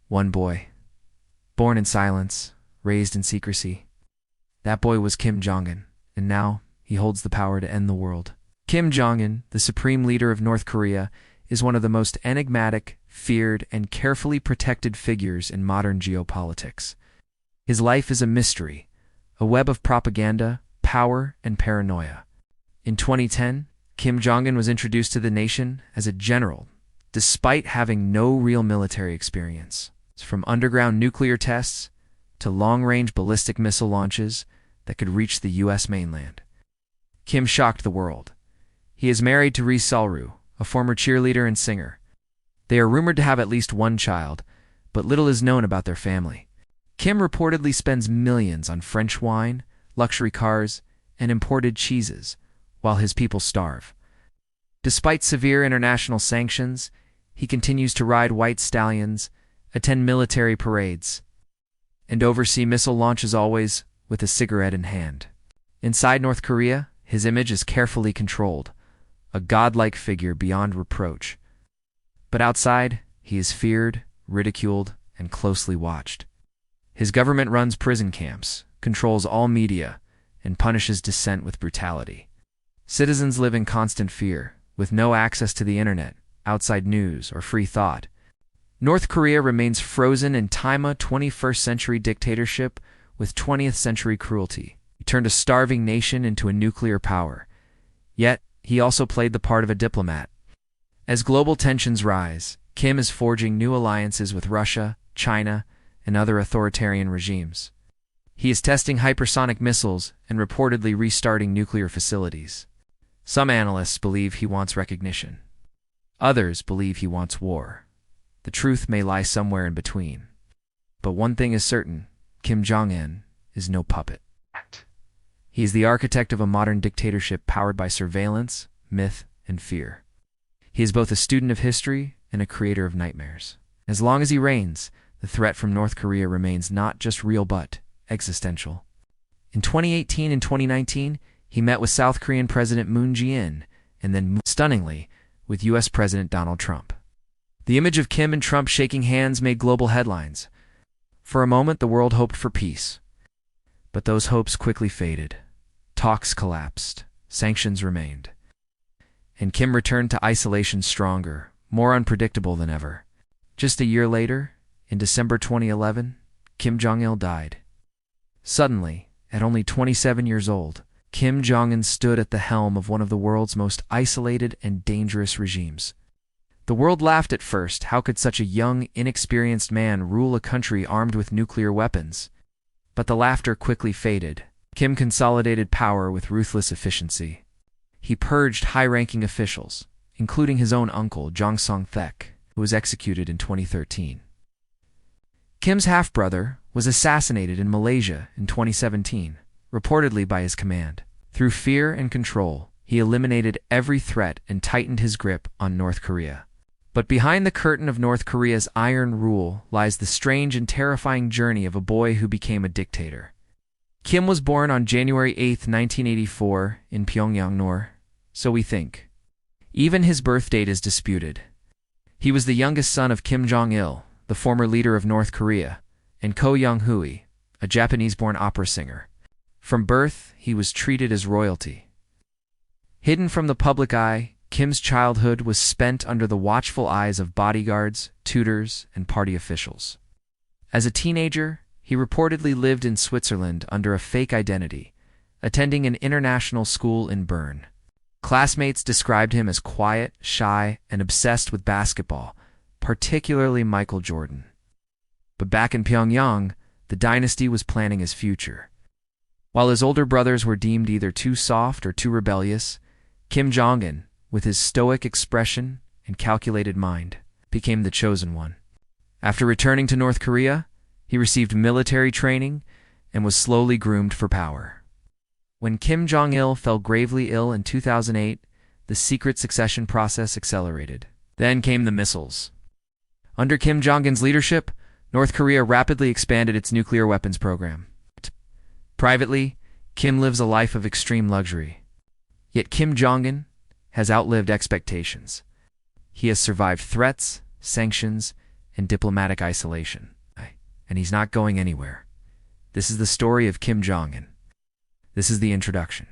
One boy, born in silence, raised in secrecy. That boy was Kim Jong-un, and now he holds the power to end the world. Kim Jong-un, the supreme leader of North Korea, is one of the most enigmatic, feared, and carefully protected figures in modern geopolitics. His life is a mystery, a web of propaganda, power, and paranoia. In 2010, Kim Jong-un was introduced to the nation as a general, despite having no real military experience. From underground nuclear tests to long-range ballistic missile launches that could reach the U.S. mainland. Kim shocked the world. He is married to Ri Sol-ru, a former cheerleader and singer. They are rumored to have at least one child, but little is known about their family. Kim reportedly spends millions on French wine, luxury cars, and imported cheeses, while his people starve. Despite severe international sanctions, he continues to ride white stallions, attend military parades, and oversee missile launches, always with a cigarette in hand. Inside North Korea, his image is carefully controlled, a godlike figure beyond reproach. But outside, he is feared, ridiculed, and closely watched. His government runs prison camps, controls all media, and punishes dissent with brutality. Citizens live in constant fear, with no access to the internet, outside news, or free thought. North Korea remains frozen in time of 21st century dictatorship with 20th century cruelty. He turned a starving nation into a nuclear power. Yet, he also played the part of a diplomat. As global tensions rise, Kim is forging new alliances with Russia, China, and other authoritarian regimes. He is testing hypersonic missiles and reportedly restarting nuclear facilities. Some analysts believe he wants recognition. Others believe he wants war. The truth may lie somewhere in between. But one thing is certain, Kim Jong-un is no puppet. He is the architect of a modern dictatorship powered by surveillance, myth, and fear. He is both a student of history and a creator of nightmares. As long as he reigns, the threat from North Korea remains not just real but existential. In 2018 and 2019, he met with South Korean President Moon Jae-in and then, stunningly, with U.S. President Donald Trump. The image of Kim and Trump shaking hands made global headlines. For a moment, the world hoped for peace. But those hopes quickly faded. Talks collapsed. Sanctions remained. And Kim returned to isolation stronger, more unpredictable than ever. Just a year later, in December 2011, Kim Jong-il died. Suddenly, at only 27 years old, Kim Jong-un stood at the helm of one of the world's most isolated and dangerous regimes. The world laughed at first. How could such a young, inexperienced man rule a country armed with nuclear weapons? But the laughter quickly faded. Kim consolidated power with ruthless efficiency. He purged high-ranking officials, including his own uncle, Jong Song-thaek, who was executed in 2013. Kim's half-brother was assassinated in Malaysia in 2017, reportedly by his command. Through fear and control, he eliminated every threat and tightened his grip on North Korea. But behind the curtain of North Korea's iron rule lies the strange and terrifying journey of a boy who became a dictator. Kim was born on January 8, 1984, in Pyongyang, so we think. Even his birth date is disputed. He was the youngest son of Kim Jong-il, the former leader of North Korea, and Ko Young-hui, a Japanese-born opera singer. From birth, he was treated as royalty. Hidden from the public eye, Kim's childhood was spent under the watchful eyes of bodyguards, tutors, and party officials. As a teenager, he reportedly lived in Switzerland under a fake identity, attending an international school in Bern. Classmates described him as quiet, shy, and obsessed with basketball, particularly Michael Jordan. But back in Pyongyang, the dynasty was planning his future. While his older brothers were deemed either too soft or too rebellious, Kim Jong-un, with his stoic expression and calculated mind, became the chosen one. After returning to North Korea, he received military training and was slowly groomed for power. When Kim Jong-il fell gravely ill in 2008, the secret succession process accelerated. Then came the missiles. Under Kim Jong-un's leadership, North Korea rapidly expanded its nuclear weapons program. Privately, Kim lives a life of extreme luxury. Yet Kim Jong-un has outlived expectations. He has survived threats, sanctions, and diplomatic isolation. And he's not going anywhere. This is the story of Kim Jong-un. This is the introduction.